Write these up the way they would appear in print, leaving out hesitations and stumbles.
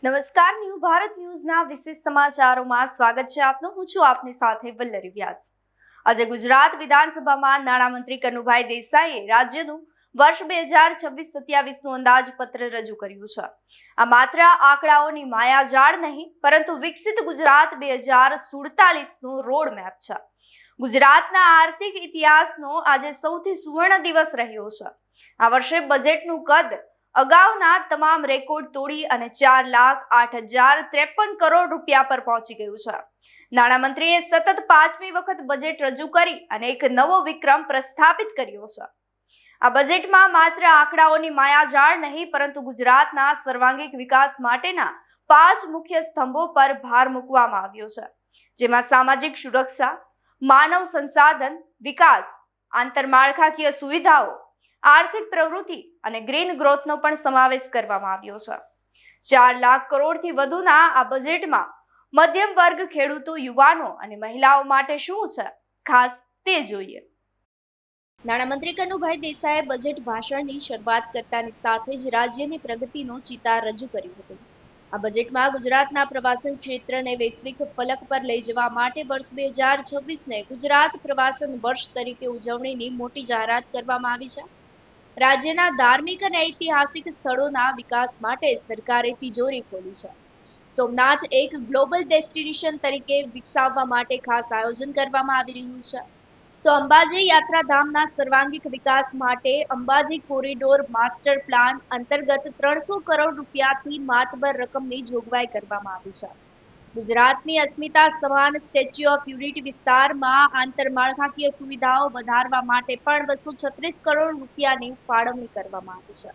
નમસ્કાર, ન્યૂ ભારત ન્યૂઝના વિશેષ સમાચારોમાં સ્વાગત છે આપનું. હું છું આપની સાથે વલ્લરી વ્યાસ. આજે ગુજરાત વિધાનસભામાં નાણામંત્રી કનુભાઈ દેસાઈએ રાજ્યનું વર્ષ 2026-27નું અંદાજપત્ર રજૂ કર્યું છે. આ માત્ર આંકડાઓની માયાજાળ નહીં, પરંતુ વિકસિત ગુજરાત 2047નો રોડ મેપ છે. ગુજરાતના આર્થિક ઇતિહાસનો આજે સૌથી સુવર્ણ દિવસ રહ્યો છે. આ વર્ષે બજેટનું કદ અગાઉના તમામ રેકોર્ડ તોડી અને 4,08,053 કરોડ રૂપિયા પર પહોંચી ગયું છે. નાણામંત્રીએ સતત 5મી વખત બજેટ રજૂ કરી અને એક નવો વિક્રમ પ્રસ્થાપિત કર્યો છે. આ બજેટમાં માત્ર આંકડાઓની માયાજાળ નહીં, પરંતુ ગુજરાતના સર્વાંગીણ વિકાસ માટેના 5 મુખ્ય સ્તંભો પર ભાર મૂકવામાં આવ્યો છે, જેમાં સામાજિક સુરક્ષા, માનવ સંસાધન વિકાસ, આંતરમાળખાકીય સુવિધાઓ, આર્થિક પ્રવૃત્તિ અને ગ્રીન ગ્રોથનો પણ સમાવેશ કરવામાં આવ્યો છે. 4 લાખ કરોડથી વધુના આ બજેટમાં મધ્યમ વર્ગ, ખેડૂતો, યુવાનો અને મહિલાઓ માટે શું છે ખાસ તે જોઈએ. નાણામંત્રી કનુભાઈ દેસાઈએ બજેટ ભાષણની શરૂઆત કરતાની સાથે જ રાજ્યની પ્રગતિનો ચિતાર રજૂ કર્યું હતું. આ બજેટમાં ગુજરાતના પ્રવાસન ક્ષેત્રને વૈશ્વિક ફલક પર લઈ જવા માટે વર્ષ 2026ને ગુજરાત પ્રવાસન વર્ષ તરીકે ઉજવણીની મોટી જાહેરાત કરવામાં આવી છે. રાજ્યના ધાર્મિક અને ઐતિહાસિક સ્થળોના વિકાસ માટે સરકારે તિજોરી ખોલી છે. સોમનાથ એક ગ્લોબલ ડેસ્ટિનેશન તરીકે વિકસાવવા માટે ખાસ આયોજન કરવામાં આવી રહ્યું છે. તો અંબાજી યાત્રાધામના સર્વાંગીણ વિકાસ માટે અંબાજી કોરિડોર માસ્ટર પ્લાન અંતર્ગત 300 કરોડ રૂપિયાથી માતબર રકમની જોગવાઈ કરવામાં આવી છે. ગુજરાતની અસ્મિતા સમાન સ્ટેચ્યુ ઓફ યુનિટી વિસ્તારમાં આંતરમાળખાકીય સુવિધાઓ વધારવા માટે પણ 236 કરોડ રૂપિયાની ફાળવણી કરવામાં આવી છે.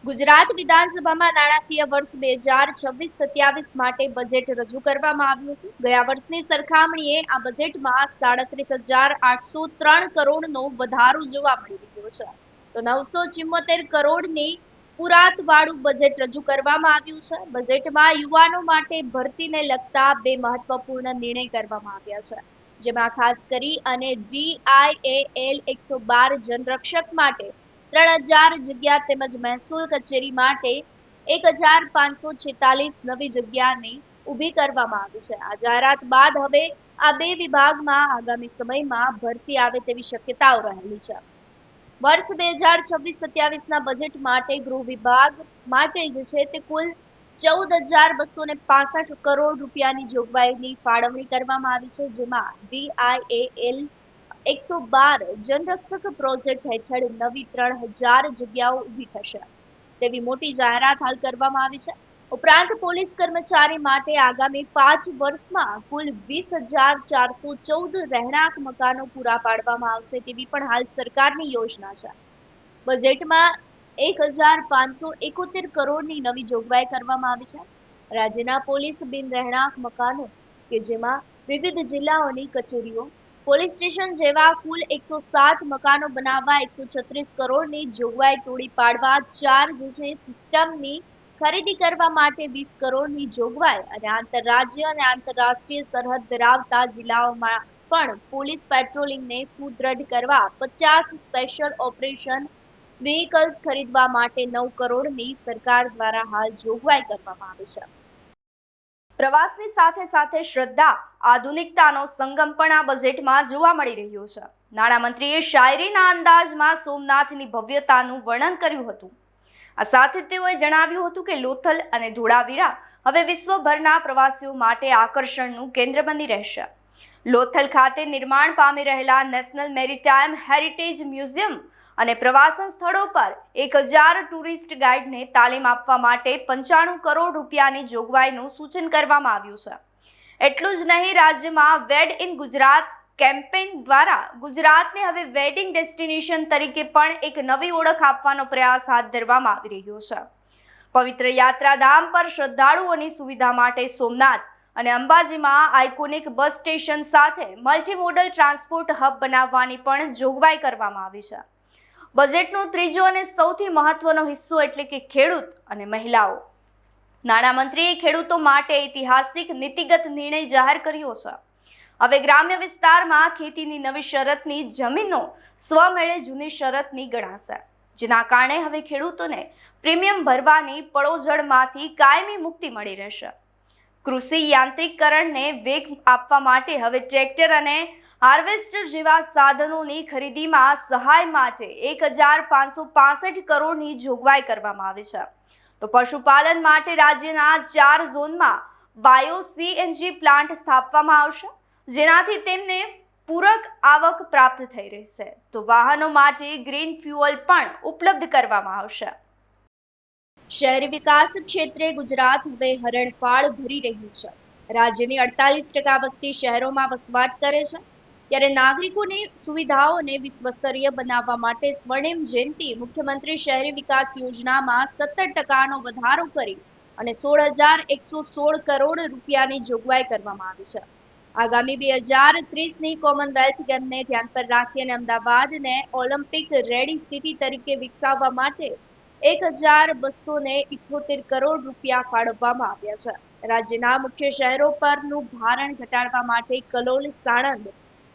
ગુજરાત વિધાનસભામાં નાણાકીય વર્ષ 2026-27 માટે બજેટ રજૂ કરવામાં આવ્યું હતું. ગયા વર્ષની સરખામણીએ આ બજેટમાં 37,803 કરોડનો વધારો જોવા મળી રહ્યો છે. તો 974 કરોડની પુરાતવાળું બજેટ રજૂ કરવામાં આવ્યું છે. બજેટમાં યુવાનો માટે ભરતીને લગતા 2 મહત્વપૂર્ણ નિર્ણય કરવામાં આવ્યા છે, જેમાં ખાસ કરી અને DIAL 112 જનરક્ષક માટે 3000 જગ્યા તેમજ મહેસૂલ કચેરી માટે 1546 નવી જગ્યાને ઊભી કરવામાં આવી છે. આ જાહેરાત બાદ હવે આ 2 વિભાગમાં આગામી સમયમાં ભરતી આવે તેવી શક્યતાઓ રહેલી છે. વર્ષ 2026-27ના બજેટ માટે ગૃહ વિભાગ માટે જે છે તે કુલ 14,265 કરોડ રૂપિયાની જોગવાઈની ફાળવણી કરવામાં આવી છે, જેમાં DIAL 112 જનરક્ષક પ્રોજેક્ટ હેઠળ નવી 3000 જગ્યાઓ ઊભી થશે તેવી મોટી જાહેરાત હાલ કરવામાં આવી છે. ઉપરાંત પોલીસ કર્મચારી માટે આગામી 5 વર્ષમાં કુલ 20,414 રહેણાંક મકાનો પૂરા પાડવામાં આવશે તેવી પણ હાલ સરકારની યોજના છે. બજેટમાં 1,571 કરોડની નવી જોગવાઈ કરવામાં આવી છે. રાજ્યના પોલીસ બિન રહેણાંક મકાનો કે જેમાં વિવિધ જિલ્લાઓની કચેરીઓ, પોલીસ સ્ટેશન જેવા કુલ 107 મકાનો બનાવવા 136 કરોડની જોગવાઈ તોડી પાડવા 4 જે છે સિસ્ટમની ખરીદી કરવા માટે 20 કરોડની જોગવાઈ અને આંતરરાજ્ય અને આંતરરાષ્ટ્રીય સરહદ ધરાવતા જિલ્લાઓમાં પણ પોલીસ પેટ્રોલિંગને સુદૃઢ કરવા 50 સ્પેશિયલ ઓપરેશન વ્હીકલ્સ ખરીદવા માટે 9 કરોડની સરકાર દ્વારા હાલ જોગવાઈ કરવામાં આવી છે. પ્રવાસની સાથે સાથે શ્રદ્ધા, આધુનિકતાનો સંગમ પણ આ બજેટમાં જોવા મળી રહ્યો છે. નાણામંત્રીએ શાયરીના અંદાજમાં સોમનાથની ભવ્યતાનું વર્ણન કર્યું હતું. આ સાથે તેઓએ જણાવ્યું હતું કે લોથલ અને ધોળાવીરા હવે વિશ્વભરના પ્રવાસીઓ માટે આકર્ષણનું કેન્દ્ર બની રહેશે. લોથલ ખાતે નિર્માણ પામી રહેલા નેશનલ મેરીટાઈમ હેરિટેજ મ્યુઝિયમ અને પ્રવાસન સ્થળો પર 1000 ટુરિસ્ટ ગાઈડને તાલીમ આપવા માટે 95 કરોડ રૂપિયાની જોગવાઈનું સૂચન કરવામાં આવ્યું છે. એટલું જ નહીં, રાજ્યમાં વેડ ઇન ગુજરાત કેમ્પેઇન દ્વારા ગુજરાતને હવે વેડિંગ ડેસ્ટિનેશન તરીકે પણ એક નવી ઓળખ આપવાનો પ્રયાસ હાથ ધરવામાં આવી રહ્યો છે. પવિત્ર યાત્રાધામ પર શ્રદ્ધાળુઓની સુવિધા માટે સોમનાથ અને અંબાજીમાં આઇકોનિક બસ સ્ટેશન સાથે મલ્ટીમોડલ ટ્રાન્સપોર્ટ હબ બનાવવાની પણ જોગવાઈ કરવામાં આવી છે. બજેટનો ત્રીજો અને સૌથી મહત્વનો હિસ્સો એટલે કે ખેડૂત અને મહિલાઓ. નાણામંત્રીએ ખેડૂતો માટે ઐતિહાસિક નીતિગત નિર્ણય જાહેર કર્યો છે. હવે ગ્રામ્ય વિસ્તારમાં ખેતીની નવી શરતની જમીનો સ્વમેળે જૂની શરતની ગણાશે. જેના કારણે હવે ખેડૂતોને પ્રીમિયમ ભરવાની પળોજડમાંથી કાયમી મુક્તિ મળી રહેશે. કૃષિ યાંત્રિકરણને વેગ આપવા માટે હવે ટ્રેક્ટર અને હાર્વેસ્ટર જેવા સાધનોની ખરીદીમાં સહાય માટે 1565 કરોડની જોગવાઈ કરવામાં આવી છે. તો પશુપાલન માટે રાજ્યના 4 ઝોનમાં બાયો CNG પ્લાન્ટ સ્થાપવામાં આવશે, જેનાથી તેમને પૂરક આવક પ્રાપ્ત થઈ રહેશે. તો વાહનો માટે ગ્રીન ફ્યુઅલ પણ ઉપલબ્ધ કરવામાં આવશે. શહેરી વિકાસ ક્ષેત્રે ગુજરાત હવે હરણફાળ ભરી રહ્યું છે. રાજ્યની 48% વસ્તી શહેરોમાં વસવાટ કરે છે, ત્યારે નાગરિકોની સુવિધાઓને વિશ્વસ્તરીય બનાવવા માટે સ્વર્ણિમ જયંતિ મુખ્યમંત્રી શહેરી વિકાસ યોજનામાં 17% વધારો કરી અને 16,116 કરોડ રૂપિયાની જોગવાઈ કરવામાં આવી છે. આગામી 2030ની કોમનવેલ્થ ગેમને ધ્યાન પર રાખી અને અમદાવાદને ઓલિમ્પિક રેડી સિટી તરીકે વિકસાવવા માટે 1,278 કરોડ રૂપિયા ફાળવવામાં આવ્યા છે. રાજ્યના મુખ્ય શહેરો પરનું ભારણ ઘટાડવા માટે કલોલ, સાણંદ,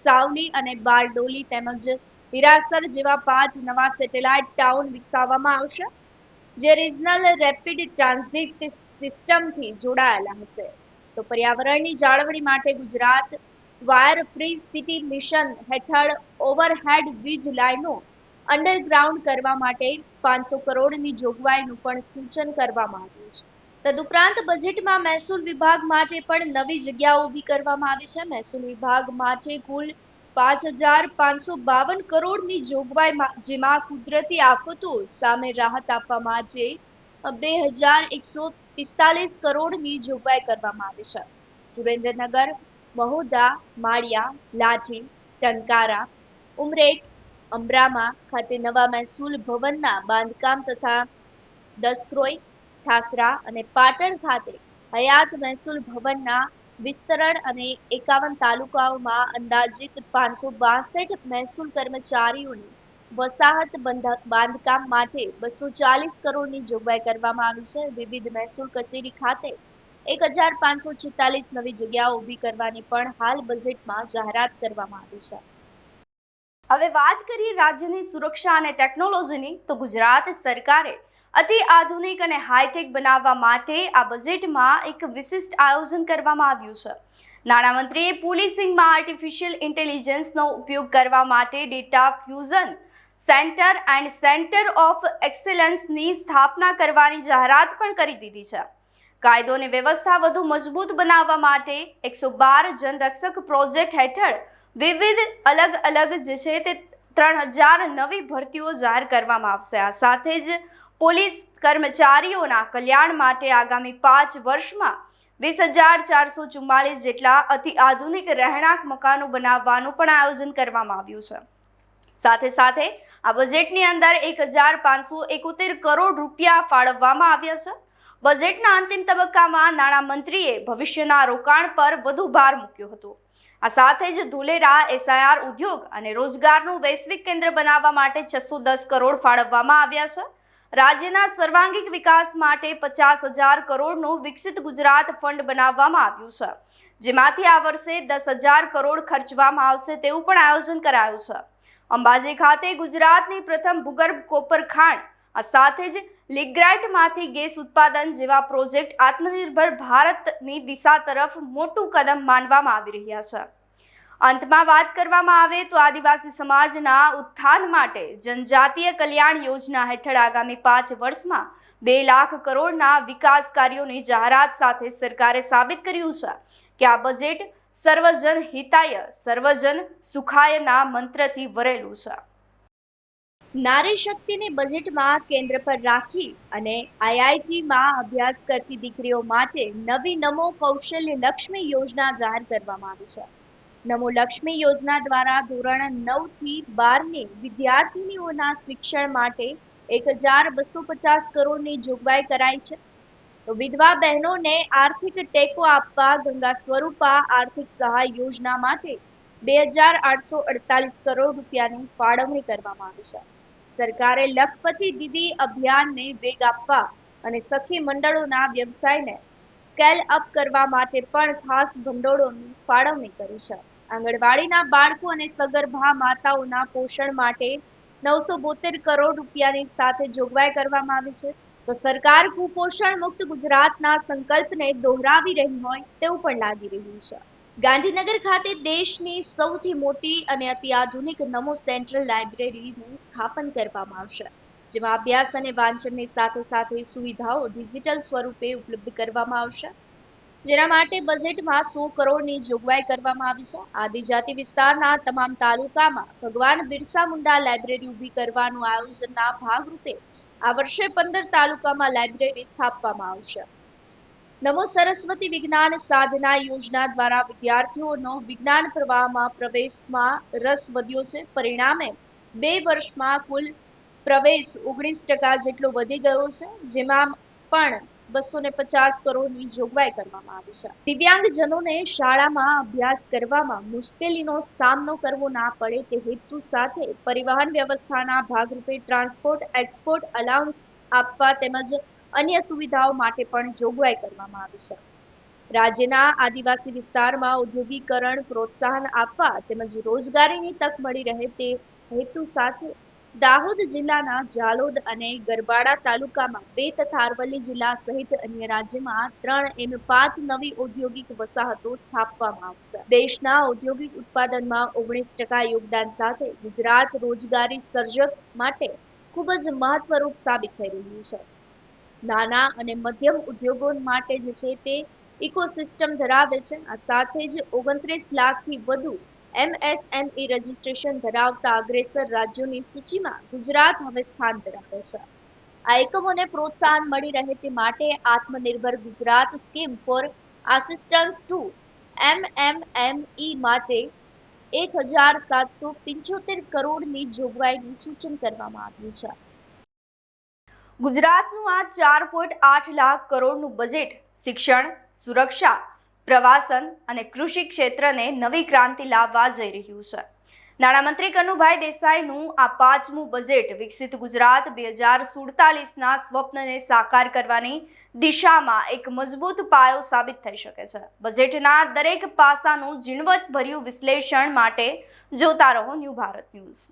સાવલી અને બારડોલી તેમજ હીરાસર જેવા 5 નવા સેટેલાઇટ ટાઉન વિકસાવવામાં આવશે, જે રિજનલ રેપિડ ટ્રાન્ઝિટ સિસ્ટમથી જોડાયેલા હશે. તો પર્યાવરણની જાળવણી માટે Gujarat wire free city mission હેઠળ ઓવરહેડ વીજ લાઇનો અંડરગ્રાઉન્ડ કરવા માટે 500 કરોડની જોગવાઈનું પણ સૂચન કરવામાં આવ્યું છે. તદુપરાંત બજેટમાં મહેસૂલ વિભાગ માટે પણ નવી જગ્યાઓ ઊભી કરવામાં આવી છે. મહેસૂલ વિભાગ માટે કુલ 5,552 કરોડની જોગવાઈ, જેમાં કુદરતી આફતો સામે રાહત આપવા માટે 2,145 કરોડની જોગવાઈ કરવામાં આવી છે. સુરેન્દ્રનગર, મહુધા, માળિયા, લાઠી, ટંકારા, ઉમરેઠ, અમરામા ખાતે નવા મહેસૂલ ભવનના બાંધકામ તથા દસક્રોઈ, ઠાસરા અને પાટણ ખાતે હયાત મહેસૂલ ભવનના વિસ્તરણ અને 51 તાલુકાઓમાં અંદાજિત 562 મહેસૂલ કર્મચારીઓની વસાહત બાંધકામ માટે 240 કરોડની જોગવાઈ કરવામાં આવી છે. વિવિધ મહેસૂલ કચેરી ખાતે 1,546 નવી જગ્યાઓ ઊભી કરવાની પણ હાલ બજેટમાં જાહેરાત કરવામાં આવી છે. હવે વાત કરીએ રાજ્યની સુરક્ષા અને ટેકનોલોજીની, તો ગુજરાત સરકારે અતિ આધુનિક અને હાઈટેક બનાવવા માટે આ બજેટમાં એક વિશિષ્ટ આયોજન કરવામાં આવ્યું છે. નાણામંત્રીએ પોલીસિંગમાં આર્ટિફિશિયલ ઇન્ટેલિજન્સનો ઉપયોગ કરવા માટે data fusion centre and centre of એક્સેલન્સની સ્થાપના કરવાની જાહેરાત પણ કરી દીધી છે. કાયદો અને વ્યવસ્થા વધુ મજબૂત બનાવવા માટે 112 જનરક્ષક પ્રોજેક્ટ હેઠળ વિવિધ અલગ જે છે તે 3,000 નવી ભરતીઓ જાહેર કરવામાં આવશે. આ સાથે જ પોલીસ કર્મચારીઓના કલ્યાણ માટે આગામી 5 વર્ષમાં 20,444 જેટલા અતિ આધુનિક રહેણાંક મકાનો બનાવવાનું પણ આયોજન કરવામાં આવ્યું છે. સાથે આ બજેટની અંદર 1,571 કરોડ રૂપિયા ફાળવવામાં આવ્યા છે. બજેટના અંતિમ તબક્કામાં નાણામંત્રીએ ભવિષ્યના રોકાણ પર વધુ ભાર મૂક્યો હતો. આ સાથે જ ધોલેરા SIR ઉદ્યોગ અને રોજગારનું વૈશ્વિક કેન્દ્ર બનાવવા માટે 610 કરોડ ફાળવવામાં આવ્યા છે. રાજ્યના સર્વાંગીક વિકાસ માટે 50,000 કરોડનું વિકસિત ગુજરાત ફંડ બનાવવામાં આવ્યું છે, જેમાંથી આ વર્ષે 10,000 કરોડ ખર્ચવામાં આવશે તેવું પણ આયોજન કરાયું છે. અંબાજી ખાતે ગુજરાતની પ્રથમ ભૂગર્ભ કોપર ખાણ, આ સાથે જ લિગ્રાઇટમાંથી ગેસ ઉત્પાદન જેવા પ્રોજેક્ટ આત્મનિર્ભર ભારતની દિશા તરફ મોટું કદમ માનવામાં આવી રહ્યા છે. અંતમાં વાત કરવામાં આવે તો આદિવાસી સમાજના ઉત્થાન માટે જનજાતીય કલ્યાણ યોજના હેઠળ આગામી 5 વર્ષમાં 2 લાખ કરોડના વિકાસ કાર્યોની જાહેરાત સાથે સરકારે સાબિત કર્યું છે કે આ બજેટ સર્વજન હિતાય સર્વજન સુખાયના મંત્રથી ભરેલું છે. નારી શક્તિને બજેટમાં કેન્દ્ર પર રાખી અને IITમાં અભ્યાસ કરતી દીકરીઓ માટે નવી નમો કૌશલ્ય લક્ષ્મી યોજના જાહેર કરવામાં આવી છે. નમો લક્ષ્મી યોજના દ્વારા ધોરણ 9 થી 12ની વિદ્યાર્થીનીઓના શિક્ષણ માટે 1,250 કરોડની જોગવાઈ કરાઈ છે. તો વિધવા બહેનોને આર્થિક ટેકો આપવા ગંગા સ્વરૂપા આર્થિક સહાય યોજના માટે 2,848 કરોડ રૂપિયાની ફાળવણી કરવામાં આવી છે. સરકારે લખપતિ દીદી અભિયાનને વેગ આપવા અને સખી મંડળોના વ્યવસાયને સ્કેલ અપ કરવા માટે પણ ખાસ ભંડોળોની ફાળવણી કરી છે. આંગણવાડીના બાળકો અને સગર્ભા માતાઓના પોષણ માટે 972 કરોડ રૂપિયાની સાથે જોગવાઈ કરવામાં આવી છે. તો સરકાર કુપોષણ મુક્ત ગુજરાતના સંકલ્પને દોહરાવી રહી હોય તેવું પણ લાગી રહ્યું છે. ગાંધીનગર ખાતે દેશની સૌથી મોટી અને અતિ આધુનિક નમો સેન્ટ્રલ લાઇબ્રેરીનું સ્થાપન કરવામાં આવશે, જેમાં અભ્યાસ અને વાંચનની સાથે સાથે સુવિધાઓ ડિજિટલ સ્વરૂપે ઉપલબ્ધ કરવામાં આવશે, જેના માટે બજેટમાં 100 કરોડની જોગવાઈ કરવામાં આવી છે. આદિજાતિ વિસ્તારના તમામ તાલુકામાં ભગવાન બિરસા મુંડા લાઇબ્રેરી ઊભી કરવાનું આયોજનના ભાગરૂપે આ વર્ષે 15 તાલુકામાં લાઇબ્રેરી સ્થાપવામાં આવશે. નમો સરસ્વતી વિજ્ઞાન સાધના યોજના દ્વારા વિદ્યાર્થીઓનો વિજ્ઞાન પ્રવાહમાં પ્રવેશમાં રસ વધ્યો છે. પરિણામે 2 વર્ષમાં કુલ પ્રવેશ 19% જેટલો વધી ગયો છે, જેમાં પણ 250 કરોડની જોગવાઈ કરવામાં આવી છે. દિવ્યાંગજનોને શાળામાં અભ્યાસ કરવામાં મુશ્કેલીનો સામનો કરવો ના પડે તે હેતુ સાથે પરિવહન વ્યવસ્થાના ભાગરૂપે ટ્રાન્સપોર્ટ એક્સપોર્ટ અલાઉન્સ આપવા તેમજ અન્ય સુવિધાઓ માટે પણ જોગવાઈ કરવામાં આવી છે. રાજ્યના આદિવાસી વિસ્તારમાં ઔદ્યોગિકરણ પ્રોત્સાહન આપવા તેમજ રોજગારીની તક મળી રહે તે હેતુ સાથે દાહોદ જિલ્લાના જાલોદ અને ગરબાડા તાલુકામાં 2 તથા અરવલ્લી જિલ્લા સહિત અન્ય રાજ્યમાં 3 એમ 5 નવી ઔદ્યોગિક વસાહતો સ્થાપવામાં આવશે. દેશના ઔદ્યોગિક ઉત્પાદનમાં 19% યોગદાન સાથે ગુજરાત રોજગારી સર્જક માટે ખૂબ જ મહત્વરૂપ સાબિત થઈ રહ્યું છે. નાના અને મધ્યમ ઉદ્યોગો માટે જે છે તે ઇકોસિસ્ટમ ધરાવે છે. આ સાથે જ 29 લાખથી વધુ MSME રજિસ્ટ્રેશન ધરાવતા અગ્રેસર રાજ્યોની સૂચિમાં ગુજરાત હવે સ્થાન ધરાવે છે. આ એકમોને પ્રોત્સાહન મળી રહે તે માટે Atmanirbhar Gujarat scheme for assistance to MMME માટે 1775 કરોડની જોગવાઈનું સૂચન કરવામાં આવ્યું છે. ગુજરાતનું આ 4.8 લાખ કરોડનું બજેટ શિક્ષણ, સુરક્ષા, પ્રવાસન અને કૃષિ ક્ષેત્રને નવી ક્રાંતિ લાવવા જઈ રહ્યું છે. નાણામંત્રી કનુભાઈ દેસાઈનું આ 5મું બજેટ વિકસિત ગુજરાત 2047ના સ્વપ્નને સાકાર કરવાની દિશામાં એક મજબૂત પાયો સાબિત થઈ શકે છે. બજેટના દરેક પાસાનું ઝીણવટભર્યું વિશ્લેષણ માટે જોતા રહો ન્યૂ ભારત ન્યૂઝ.